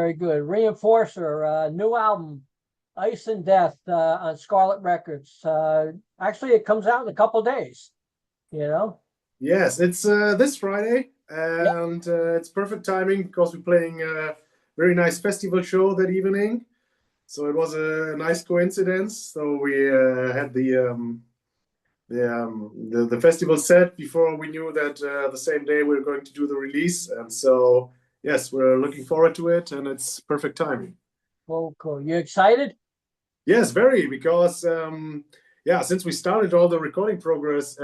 Very good. Reinforcer, new album, Ice and Death, on Scarlet Records. Actually, it comes out in a couple days, you know? Yes, it's this Friday, Yeah. and it's perfect timing because we're playing a very nice festival show that evening. So it was a nice coincidence. So we had the festival set before we knew that the same day we were going to do the release, and so yes, we're looking forward to it, and it's perfect timing. Cool, cool. You excited? Yes, very, because yeah, since we started all the recording process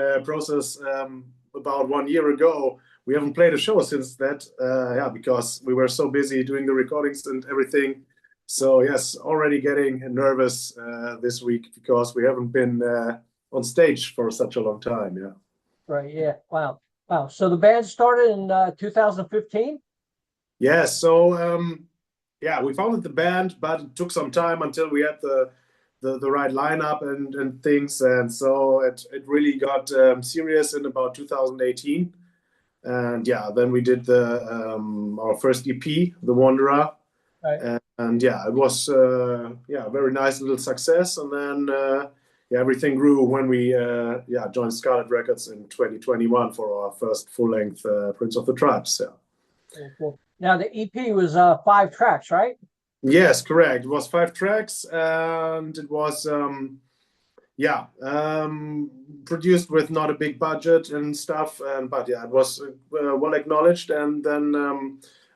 about 1 year ago, we haven't played a show since that. Yeah, because we were so busy doing the recordings and everything. So yes, already getting nervous this week because we haven't been on stage for such a long time. Yeah. Right, yeah. Wow. Wow. So the band started in 2015? Yes. So yeah, we founded the band, but it took some time until we had the right lineup and things, and so it really got serious in about 2018. And yeah, then we did the our first EP, The Wanderer, Right. and yeah, it was yeah, a very nice little success. And then yeah, everything grew when we yeah, joined Scarlet Records in 2021 for our first full length Prince of the Tribes. Yeah. Cool, cool. Now the EP was 5 tracks, right? Yes, correct. It was 5 tracks, and it was yeah, produced with not a big budget and stuff, and but yeah, it was well acknowledged. And then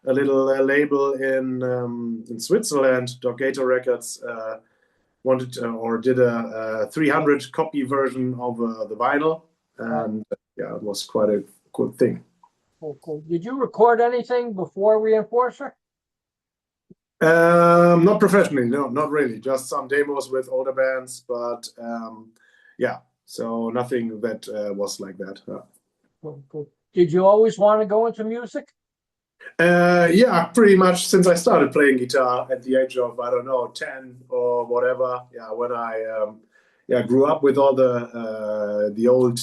a little label in Switzerland, Dog Gator Records, wanted or did a 300 copy version of the vinyl, and yeah, it was quite a good thing. Cool, cool. Did you record anything before Reinforcer? Not professionally, no, not really. Just some demos with older bands, but yeah, so nothing that was like that. Cool, cool. Did you always want to go into music? Yeah, pretty much since I started playing guitar at the age of, I don't know, 10 or whatever. Yeah, when I yeah, grew up with all the old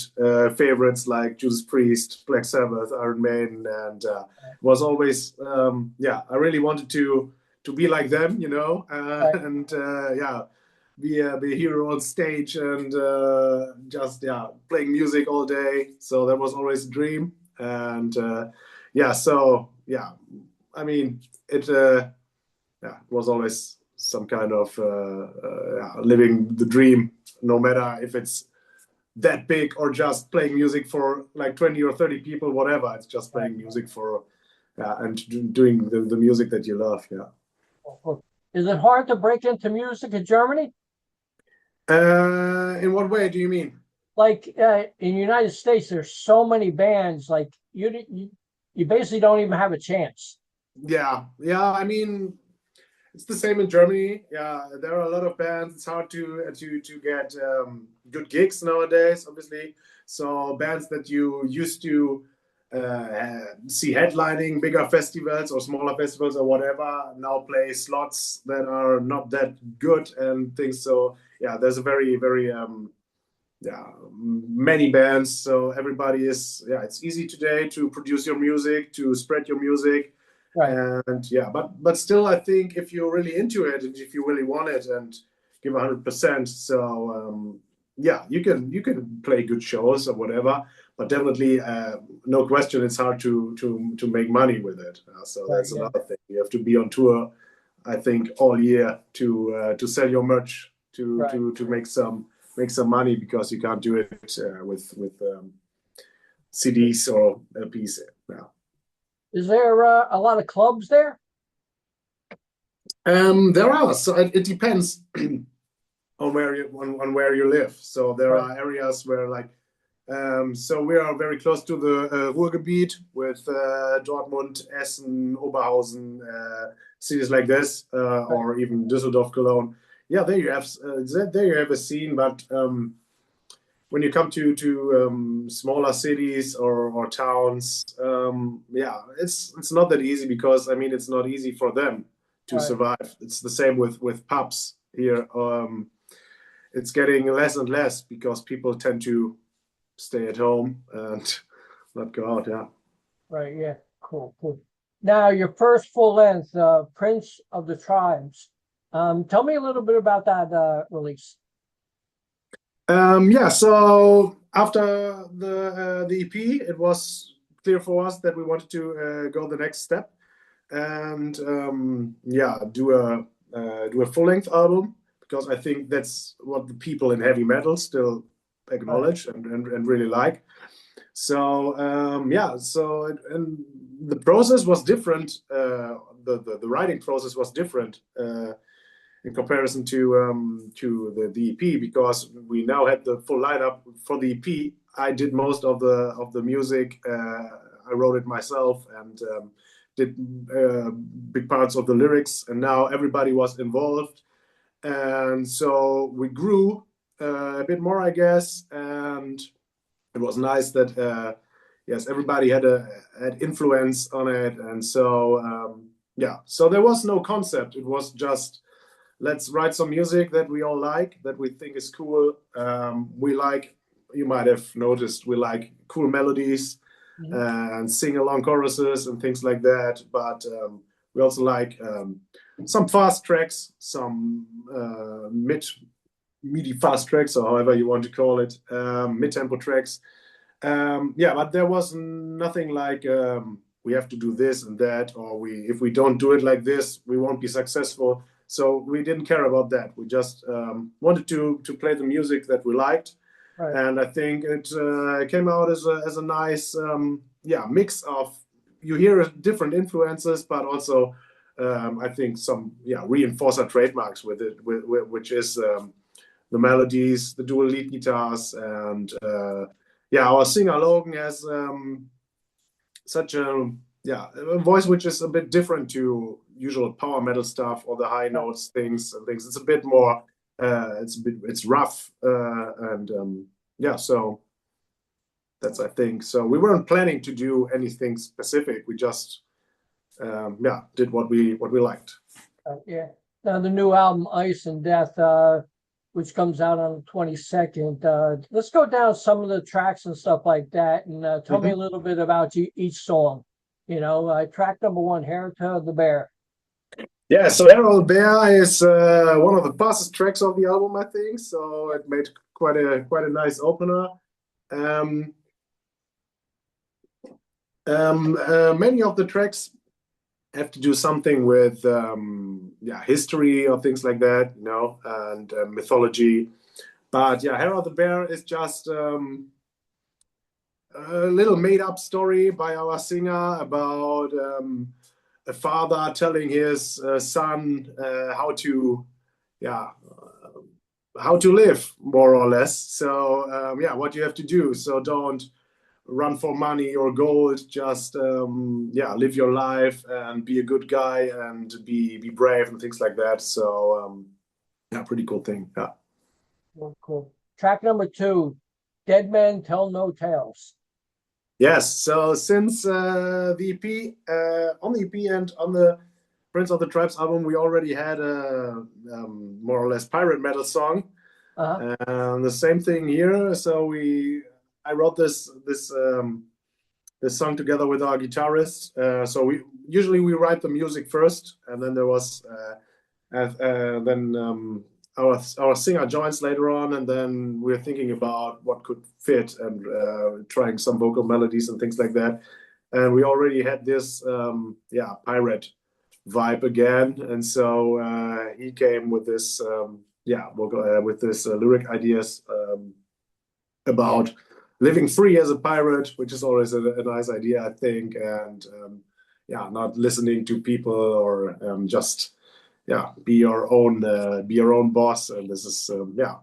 favorites like Judas Priest, Black Sabbath, Iron Maiden, and was always yeah, I really wanted to be like them, you know, and yeah, be a hero on stage and just yeah, playing music all day. So that was always a dream, and yeah, so yeah, I mean it. Yeah, it was always some kind of yeah, living the dream, no matter if it's that big or just playing music for like 20 or 30 people, whatever. It's just playing music for and doing the music that you love. Yeah. Is it hard to break into music in Germany? In what way do you mean? Like in the United States, there's so many bands. Like you basically don't even have a chance. Yeah, yeah. I mean, it's the same in Germany. Yeah, there are a lot of bands. It's hard to get good gigs nowadays, obviously. So bands that you used to see headlining bigger festivals or smaller festivals or whatever now play slots that are not that good and things. So yeah, there's a very yeah, many bands. So everybody is, yeah, it's easy today to produce your music, to spread your music. Right. And yeah, but still, I think if you're really into it and if you really want it and give 100%, so yeah, you can play good shows or whatever. But definitely, no question, it's hard to make money with it. So Right, that's yeah. another thing. You have to be on tour, I think, all year to sell your merch Right. to make some money, because you can't do it with CDs or LPs. Yeah. Is there a lot of clubs there? There are. So it depends on where you live. So there Right. are areas where like so we are very close to the Ruhrgebiet with Dortmund, Essen, Oberhausen, cities like this, or even Düsseldorf, Cologne. Yeah, there you have a scene, but when you come to smaller cities or towns, yeah, it's not that easy, because I mean it's not easy for them to Right. survive. It's the same with pubs here. It's getting less and less because people tend to stay at home and not go out. Yeah. Right. Yeah. Cool. Cool. Now, your first full length, Prince of the Tribes. Tell me a little bit about that release. Yeah, so after the EP, it was clear for us that we wanted to go the next step and yeah, do a full-length album because I think that's what the people in heavy metal still acknowledge and really like. So yeah, and the process was different. The writing process was different in comparison to the EP because we now had the full lineup for the EP. I did most of the music. I wrote it myself and did big parts of the lyrics. And now everybody was involved, and so we grew a bit more, I guess. And it was nice that yes, everybody had influence on it. And so yeah, so there was no concept. It was just let's write some music that we all like, that we think is cool. We like, you might have noticed, we like cool melodies and sing along choruses and things like that. But we also like some fast tracks, some midi fast tracks, or however you want to call it, mid-tempo tracks. Yeah, but there was nothing like we have to do this and that, or if we don't do it like this, we won't be successful. So we didn't care about that. We just wanted to play the music that we liked, and I think it came out as a nice yeah, mix of, you hear different influences, but also I think some reinforce our trademarks with it, which is the melodies, the dual lead guitars, and yeah, our singer Logan has such a voice which is a bit different to usual power metal stuff or the high notes things. It's a bit more it's rough and yeah, so that's, I think, so we weren't planning to do anything specific. We just yeah, did what we liked. Yeah. Now the new album Ice and Death, which comes out on the 22nd. Let's go down some of the tracks and stuff like that, and tell me a little bit about each song. You know, track number one, Heir of the Bear. Yeah, so Heir of the Bear is one of the fastest tracks of the album, I think. So it made quite a nice opener. Many of the tracks have to do something with yeah, history or things like that, you know, and mythology. But yeah, Heir of the Bear is just a little made-up story by our singer about a father telling his son how to live, more or less. So yeah, what you have to do. So don't run for money or gold. Just yeah, live your life and be a good guy and be brave and things like that. So yeah, pretty cool thing. Yeah. Cool. Track number two, Dead Men Tell No Tales. Yes. So since the EP, on the EP and on the Prince of the Tribes album, we already had a more or less pirate metal song. The same thing here. So I wrote this song together with our guitarist. So we usually write the music first, and then there was then our singer joins later on, and then we're thinking about what could fit and trying some vocal melodies and things like that. And we already had this yeah, pirate vibe again, and so he came with this yeah, vocal with this lyric ideas about living free as a pirate, which is always a nice idea, I think, and yeah, not listening to people or just yeah, be your own boss. And this is yeah,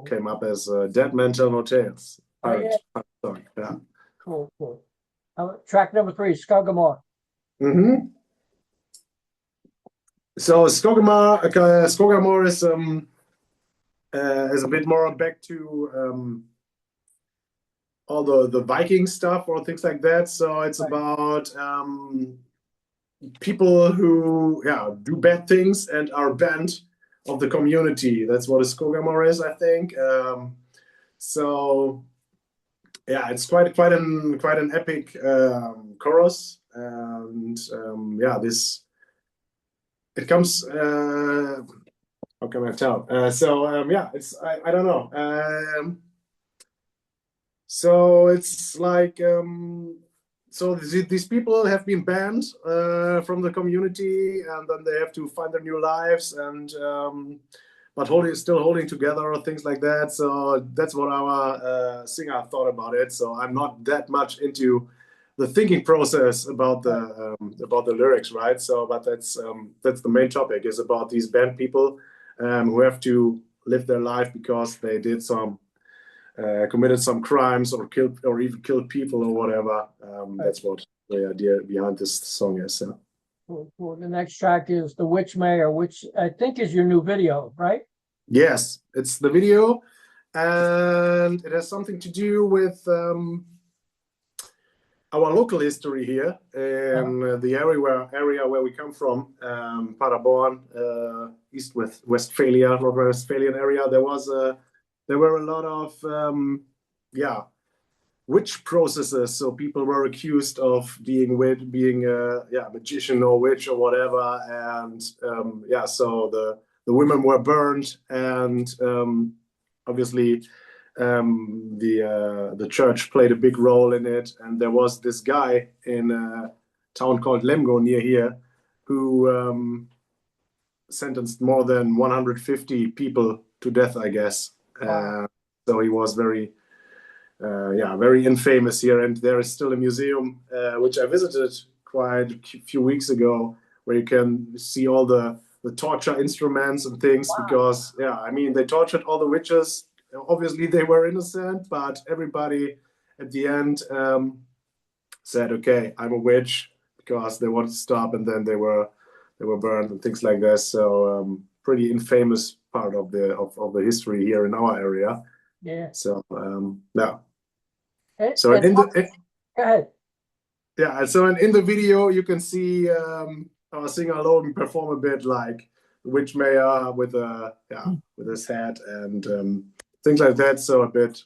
came up as Dead Men Tell No Tales. Pirate song. Yeah. Cool. Track number three, Skogamor. So Skogamor is a bit more back to all the Viking stuff or things like that. So it's about people who do bad things and are banned of the community. That's what a Skogamor is, I think. So yeah, it's quite an epic chorus, and yeah, this it comes. How can I tell? Yeah, it's I don't know. So it's like so these people have been banned from the community, and then they have to find their new lives, and but still holding together or things like that. So that's what our singer thought about it. So I'm not that much into the thinking process about the lyrics, right? So, but that's the main topic, is about these banned people who have to live their life because they did some committed some crimes or killed or even killed people or whatever. That's what the idea behind this song is. Yeah. Cool. The next track is The Witch Mayor, which I think is your new video, right? Yes, it's the video, and it has something to do with our local history here in the area where we come from, Paderborn, East Westphalia, North Westphalian area. There were a lot of witch processes. So people were accused of being a magician or witch or whatever, and so the women were burned, and obviously the church played a big role in it. And there was this guy in a town called Lemgo near here who sentenced more than 150 people to death, I guess. Wow. So he was very infamous here, and there is still a museum which I visited quite a few weeks ago, where you can see all the torture instruments and things. Wow. Because I mean, they tortured all the witches. Obviously they were innocent, but everybody at the end said, okay, I'm a witch, because they wanted to stop, and then they were burned and things like that. So pretty infamous part of the history here in our area. Yeah. So Go ahead. Yeah, so in the video you can see our singer Logan perform a bit like the Witch Mayor with his hat and things like that. So a bit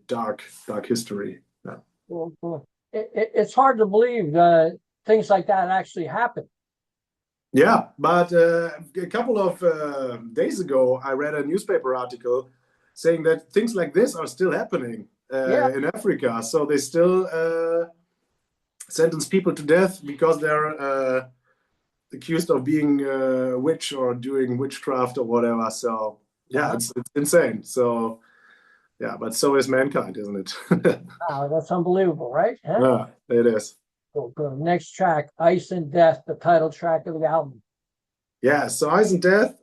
dark history. Yeah. Cool. It's hard to believe things like that actually happen. Yeah, but a couple of days ago, I read a newspaper article saying that things like this are still happening in Africa. So they still sentence people to death because they're accused of being a witch or doing witchcraft or whatever. So yeah, it's insane. So yeah, but so is mankind, isn't it? Wow, that's unbelievable, right? Yeah, it is. Cool. Next track, Ice and Death, the title track of the album. Yeah, so Ice and Death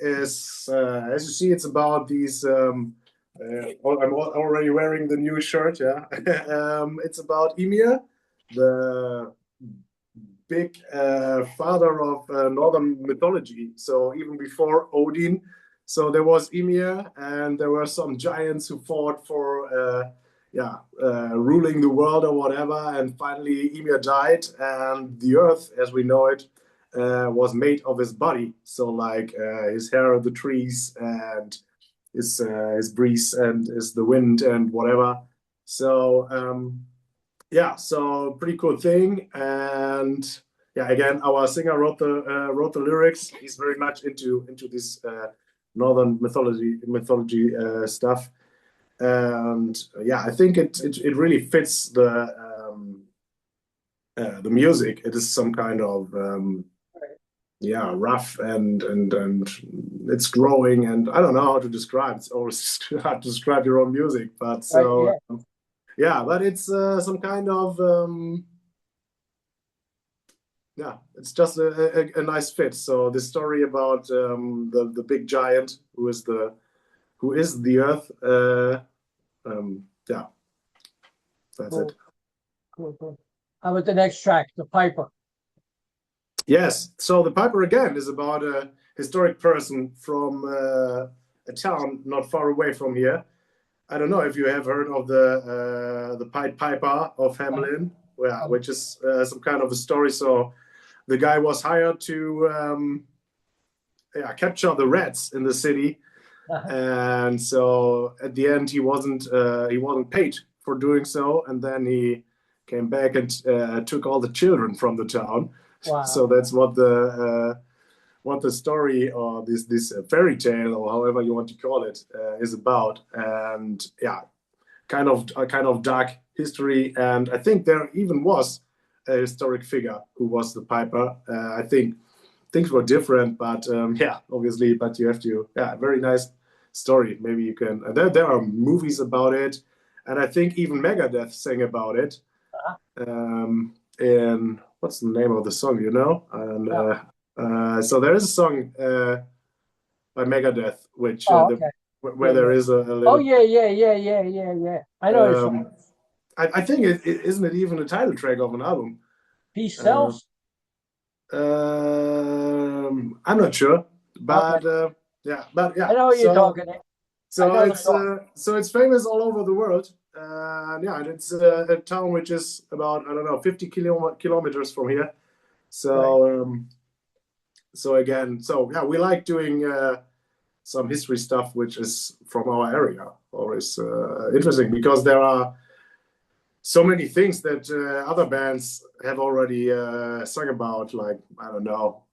is, as you see, it's about these. I'm already wearing the new shirt. Yeah, it's about Ymir, the big father of northern mythology. So even before Odin, so there was Ymir, and there were some giants who fought for ruling the world or whatever. And finally, Ymir died, and the earth, as we know it, was made of his body. So like his hair, the trees, and his breeze, and is the wind and whatever. So so pretty cool thing. And yeah, again, our singer wrote the lyrics. He's very much into this northern mythology stuff. And I think it really fits the music. It is some kind of rough and it's growing, and I don't know how to describe. It's always hard to describe your own music, but so but it's some kind of it's just a nice fit. So the story about the big giant who is the earth. That's it. Cool. How about the next track, The Piper? Yes, so The Piper again is about a historic person from a town not far away from here. I don't know if you have heard of the Pied Piper of Hamelin, which is some kind of a story. So the guy was hired to capture the rats in the city, and so at the end he wasn't paid for doing so, and then he came back and took all the children from the town. Wow. So that's what the story, or this fairy tale, or however you want to call it, is about. And yeah, kind of dark history. And I think there even was a historic figure who was the piper. I think things were different, but yeah, obviously. But you have to, yeah, very nice story. Maybe you can. There are movies about it, and I think even Megadeth sang about it. In what's the name of the song? You know, and so there is a song by Megadeth, which okay. where there is a little. Oh yeah. I know it's song. I think isn't it even a title track of an album? Peace Sells. I'm not sure, but yeah, but yeah. I know what you're talking. So it's famous all over the world. Yeah, and it's a town which is about, I don't know, 50 kilometers from here. So so again, so yeah, we like doing some history stuff which is from our area. Always interesting, because there are so many things that other bands have already sung about, like, I don't know,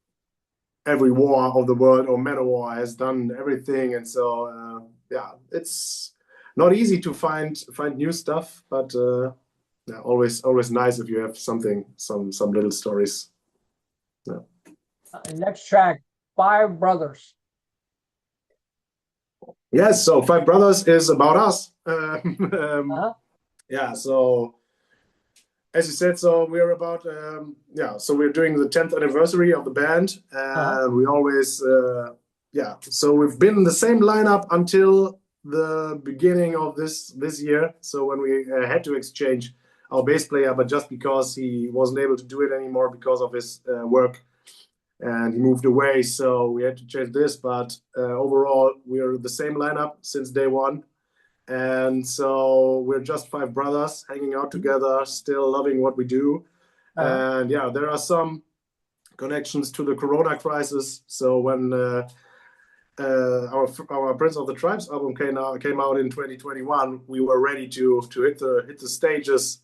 every war of the world, or Manowar has done everything. And so yeah, it's not easy to find new stuff, but yeah, always nice if you have some little stories. Yeah. Next track, Five Brothers. Yes, so Five Brothers is about us. Yeah, so as you said, so we're about yeah, so we're doing the 10th anniversary of the band, and we always yeah, so we've been in the same lineup until the beginning of this year. So when we had to exchange our bass player, but just because he wasn't able to do it anymore because of his work, and he moved away, so we had to change this. But overall, we're the same lineup since day one. And so we're just five brothers hanging out together, still loving what we do. And yeah, there are some connections to the Corona crisis. So when our Prince of the Tribes album came out in 2021, we were ready to hit the stages,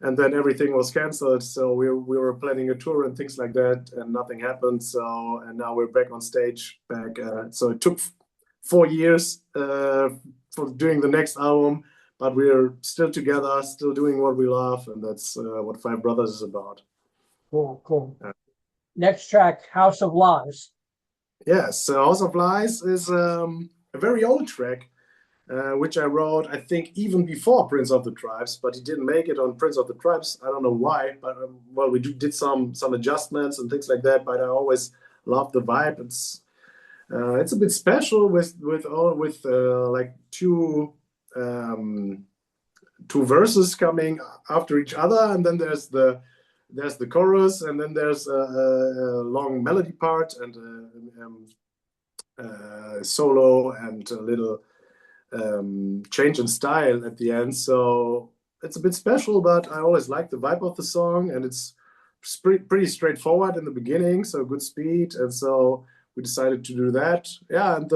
and then everything was canceled. So we were planning a tour and things like that, and nothing happened. So, and now we're back on stage back. So it took 4 years for doing the next album, but we're still together, still doing what we love, and that's what Five Brothers is about. Cool. Next track, House of Lies. Yes, House of Lies is a very old track, which I wrote, I think, even before Prince of the Tribes, but he didn't make it on Prince of the Tribes. I don't know why, but well, we did some adjustments and things like that, but I always loved the vibe. It's a bit special with like two verses coming after each other, and then there's the chorus, and then there's a long melody part, and solo, and a little change in style at the end. So it's a bit special, but I always like the vibe of the song, and it's pretty straightforward in the beginning, so good speed, and so we decided to do that. Yeah, and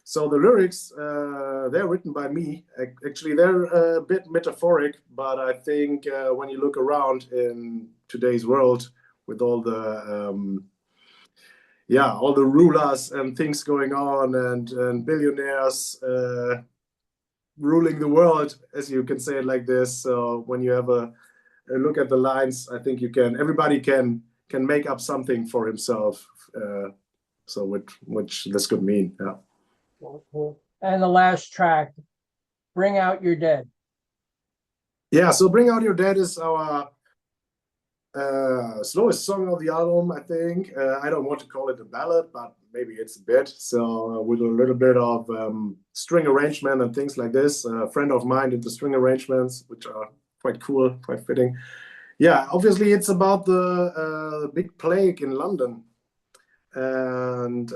so the lyrics, they're written by me. Actually, they're a bit metaphoric, but I think when you look around in today's world with all the all the rulers and things going on, and billionaires ruling the world, as you can say it like this. So when you have a look at the lines, I think everybody can make up something for himself. So which this could mean. Yeah. Cool. And the last track, Bring Out Your Dead. Yeah, so Bring Out Your Dead is our slowest song of the album, I think. I don't want to call it a ballad, but maybe it's a bit. So with a little bit of string arrangement and things like this. A friend of mine did the string arrangements, which are quite cool, quite fitting. Yeah, obviously it's about the big plague in London. And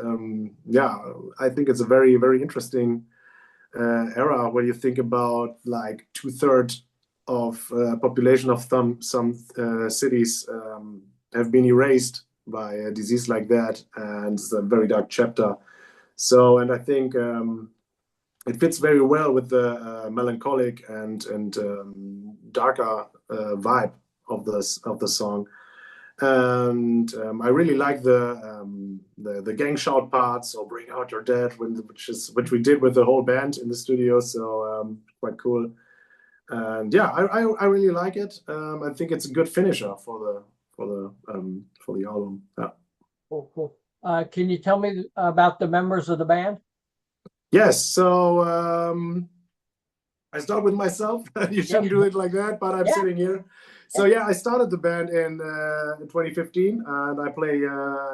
yeah, I think it's a very, very interesting era where you think about like 2/3 of population of some cities have been erased by a disease like that, and it's a very dark chapter. So, and I think it fits very well with the melancholic and darker vibe of the song. And I really like the gang shout parts, or "Bring Out Your Dead," which we did with the whole band in the studio. So quite cool. And yeah, I really like it. I think it's a good finisher for the album. Yeah. Cool, cool. Can you tell me about the members of the band? Yes. So I start with myself. You shouldn't do it like that, but I'm sitting here. So yeah, I started the band in 2015, and I play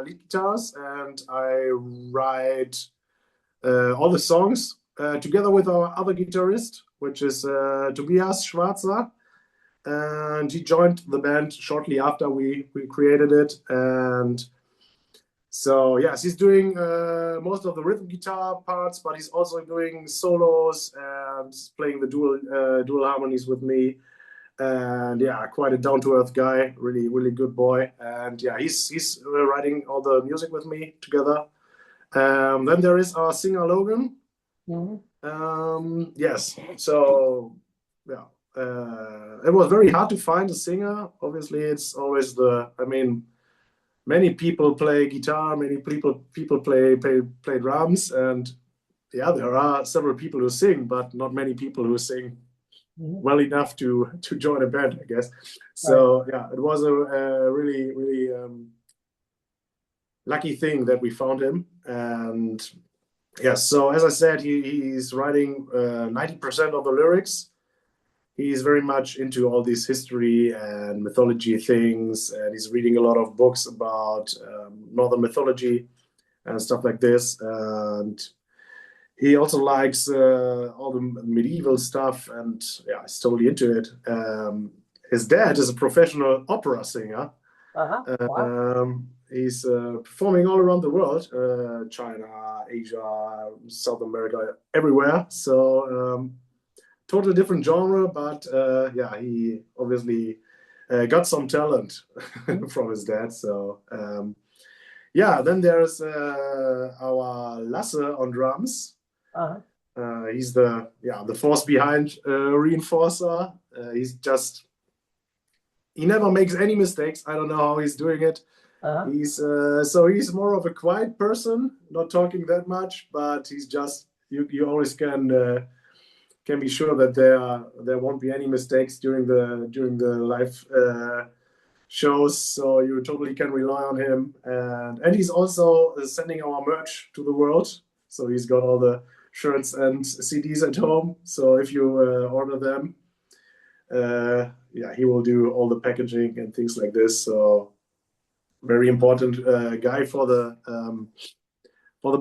lead guitars, and I write all the songs together with our other guitarist, which is Tobias Schwarzer, and he joined the band shortly after we created it. And so yes, he's doing most of the rhythm guitar parts, but he's also doing solos and playing the dual harmonies with me. And yeah, quite a down-to-earth guy, really, really good boy. And yeah, he's writing all the music with me together. Then there is our singer Logan. Yes, so yeah, it was very hard to find a singer. Obviously, it's always many people play guitar, many people play drums, and yeah, there are several people who sing, but not many people who sing well enough to join a band, I guess. So yeah, it was a really, really lucky thing that we found him. And yeah, so as I said, he's writing 90% of the lyrics. He's very much into all these history and mythology things, and he's reading a lot of books about Northern mythology and stuff like this. And he also likes all the medieval stuff, and yeah, he's totally into it. His dad is a professional opera singer. Wow. He's performing all around the world, China, Asia, South America, everywhere. So totally different genre, but yeah, he obviously got some talent from his dad. So yeah, then there's our Lasse on drums. He's the force behind Reinforcer. He never makes any mistakes. I don't know how he's doing it. He's more of a quiet person, not talking that much, but he's just you always can be sure that there won't be any mistakes during the live shows. So you totally can rely on him. And he's also sending our merch to the world. So he's got all the shirts and CDs at home. So if you order them, yeah, he will do all the packaging and things like this. So very important guy for the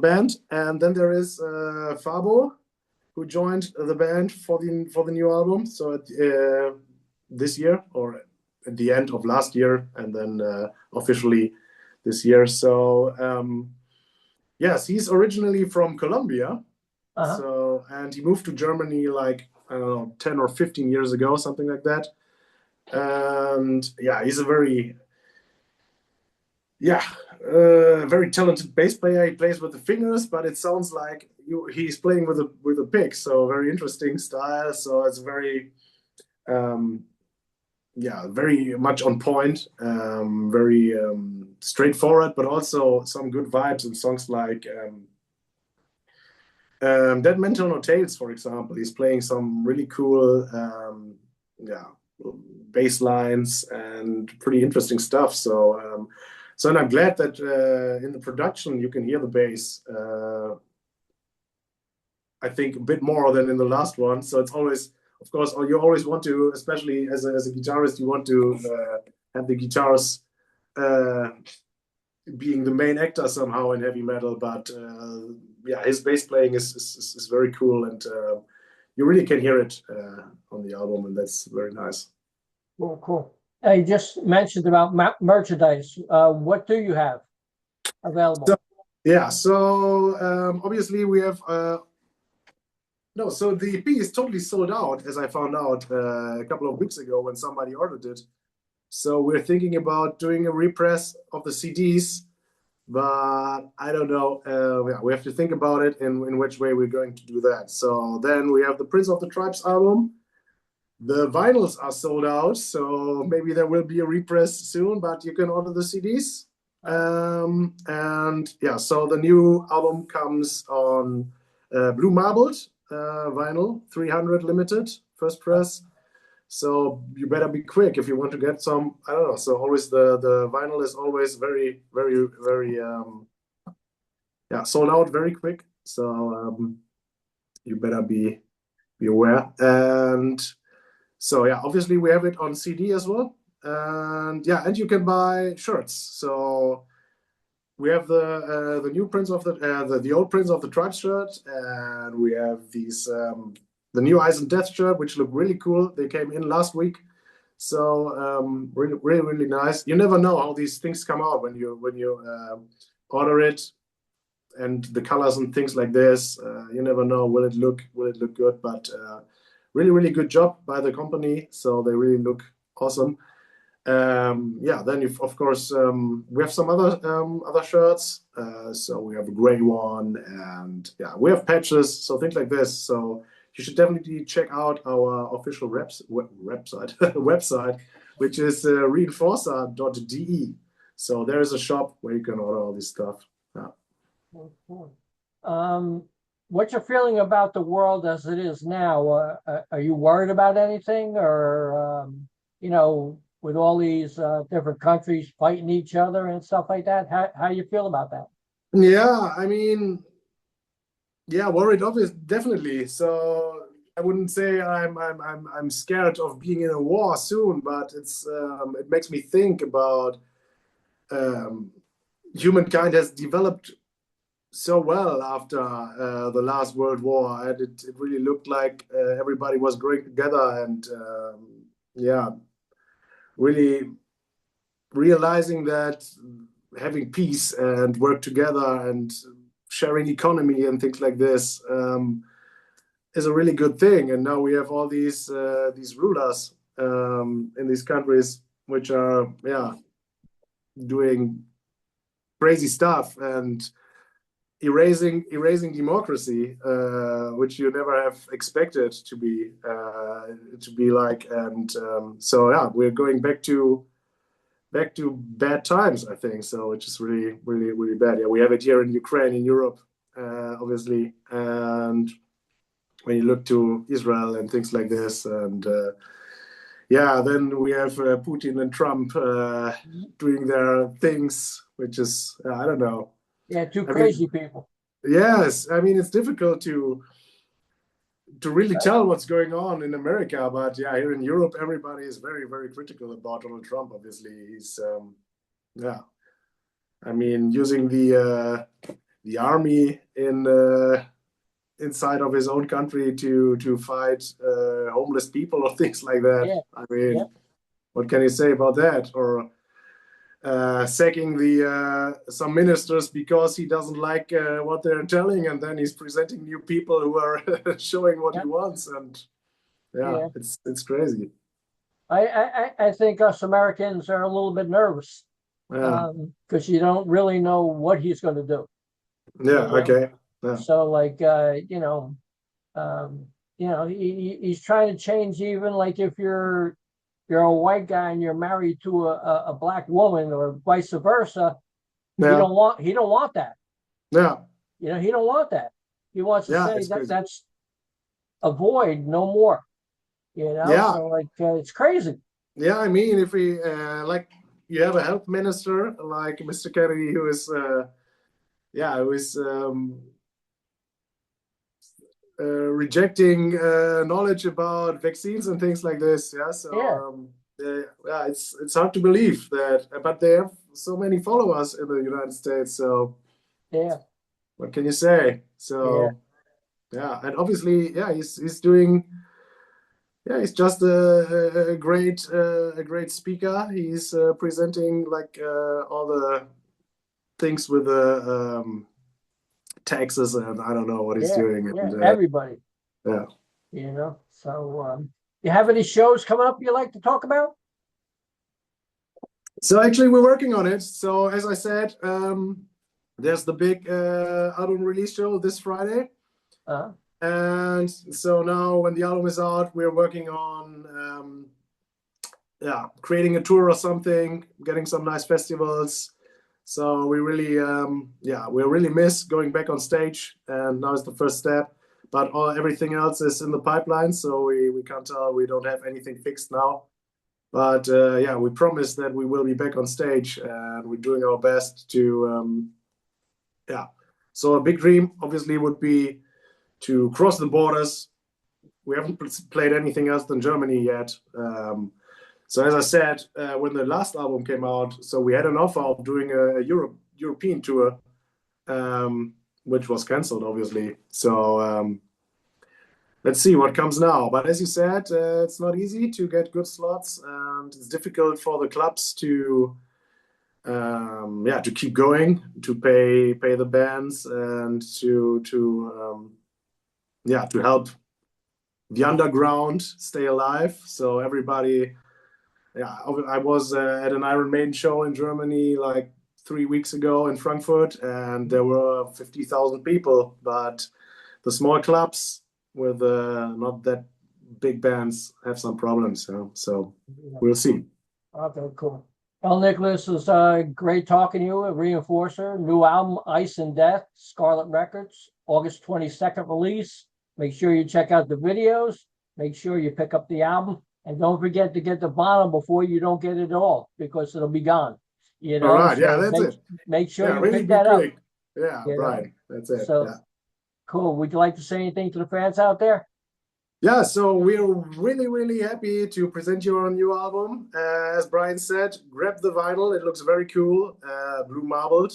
band. And then there is Fabo, who joined the band for the new album. So this year, or at the end of last year, and then officially this year. So yes, he's originally from Colombia. So, and he moved to Germany like, I don't know, 10 or 15 years ago, something like that. And yeah, he's a very talented bass player. He plays with the fingers, but it sounds like he's playing with a pick. So very interesting style. So it's very very much on point, very straightforward, but also some good vibes in songs like Dead Men Tell No Tales, for example. He's playing some really cool bass lines and pretty interesting stuff. So and I'm glad that in the production you can hear the bass, I think, a bit more than in the last one. So it's always, of course, you always want to, especially as a guitarist, you want to have the guitars being the main actor somehow in heavy metal. But yeah, his bass playing is very cool, and you really can hear it on the album, and that's very nice. Cool. You just mentioned about merchandise. What do you have available? So obviously we have so the EP is totally sold out, as I found out a couple of weeks ago when somebody ordered it. So we're thinking about doing a repress of the CDs, but I don't know. We have to think about it in which way we're going to do that. So then we have the Prince of the Tribes album. The vinyls are sold out, so maybe there will be a repress soon, but you can order the CDs. And yeah, so the new album comes on blue marbled vinyl, 300 limited, first press. So you better be quick if you want to get some. I don't know. So always the vinyl is always very, very, very sold out very quick. So you better be aware. And so yeah, obviously we have it on CD as well. And yeah, and you can buy shirts. So we have the new prints of the old prints of the Tribe shirt, and we have these the new Eyes and Death shirt, which look really cool. They came in last week, so really, really, really nice. You never know how these things come out when you order it, and the colors and things like this. You never know, will it look good? But really, really good job by the company. So they really look awesome. Yeah, then of course we have some other shirts. So we have a gray one, and yeah, we have patches, so things like this. So you should definitely check out our official website, website, which is reinforcer.de. So there is a shop where you can order all this stuff. Yeah. What's your feeling about the world as it is now? Are you worried about anything, or you know, with all these different countries fighting each other and stuff like that? How do you feel about that? Yeah, I mean, yeah, worried, obviously, definitely. So I wouldn't say I'm scared of being in a war soon, but it makes me think about humankind has developed so well after the last World War, and it really looked like everybody was growing together, and yeah, really realizing that having peace and work together and sharing economy and things like this is a really good thing. And now we have all these rulers in these countries which are doing crazy stuff and erasing democracy, which you never have expected to be like. And so yeah, we're going back to bad times, I think. So, which is really, really, really bad. Yeah, we have it here in Ukraine, in Europe, obviously. And when you look to Israel and things like this, and yeah, then we have Putin and Trump doing their things, which is, I don't know. Yeah, two crazy people. Yes, I mean, it's difficult to really tell what's going on in America, but yeah, here in Europe, everybody is very, very critical about Donald Trump. Obviously, he's yeah, I mean, using the army inside of his own country to fight homeless people or things like that. Yeah. I mean, Yeah. what can you say about that? Or sacking some ministers because he doesn't like what they're telling, and then he's presenting new people who are showing what he wants, and yeah, it's crazy. I think us Americans are a little bit nervous because you don't really know what he's going to do. Yeah. Okay. Yeah. So like he's trying to change, even like if you're a white guy and you're married to a black woman or vice versa, he don't want that. Yeah. He don't want that. He wants to say that that's avoid no more. Yeah. So like it's crazy. Yeah, I mean, if we like, you have a health minister like Mr. Kennedy, who is rejecting knowledge about vaccines and things like this. Yeah, so yeah, it's hard to believe that, but they have so many followers in the United States. So yeah, what can you say? So yeah, and obviously, yeah, he's doing. Yeah, he's just a great speaker. He's presenting like all the things with the taxes, and I don't know what he's doing. Yeah, And, everybody. Yeah. So you have any shows coming up you like to talk about? So actually, we're working on it. So as I said, there's the big album release show this Friday. And so now when the album is out, we're working on creating a tour or something, getting some nice festivals. So we really we really miss going back on stage, and now is the first step. But everything else is in the pipeline, so we can't tell. We don't have anything fixed now. But we promise that we will be back on stage, and we're doing our best to So a big dream obviously would be to cross the borders. We haven't played anything else than Germany yet. So as I said, when the last album came out, so we had an offer of doing a European tour, which was cancelled, obviously. So let's see what comes now. But as you said, it's not easy to get good slots, and it's difficult for the clubs to keep going, to pay the bands, and to help the underground stay alive. So everybody. Yeah, I was at an Iron Maiden show in Germany like 3 weeks ago in Frankfurt, and there were 50,000 people. But the small clubs with not that big bands have some problems. So we'll see. Okay, cool. Well, Niclas, it was great talking to you. A Reinforcer, new album, Ice and Death, Scarlet Records, August 22nd release. Make sure you check out the videos. Make sure you pick up the album. And don't forget to get the vinyl before you don't get it all, because it'll be gone. You know, all right, so that's it. Make sure you really pick that up. Yeah, Brian, that's it. So cool. Would you like to say anything to the fans out there? Yeah, so we're really, really happy to present you our new album. As Brian said, grab the vinyl. It looks very cool, blue marbled.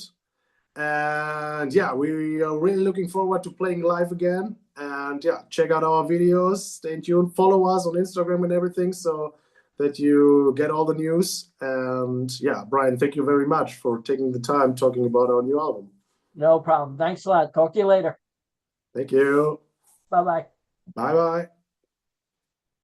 And we are really looking forward to playing live again. And check out our videos. Stay tuned. Follow us on Instagram and everything so that you get all the news. And Brian, thank you very much for taking the time talking about our new album. No problem. Thanks a lot. Talk to you later. Thank you. Bye-bye. Bye-bye.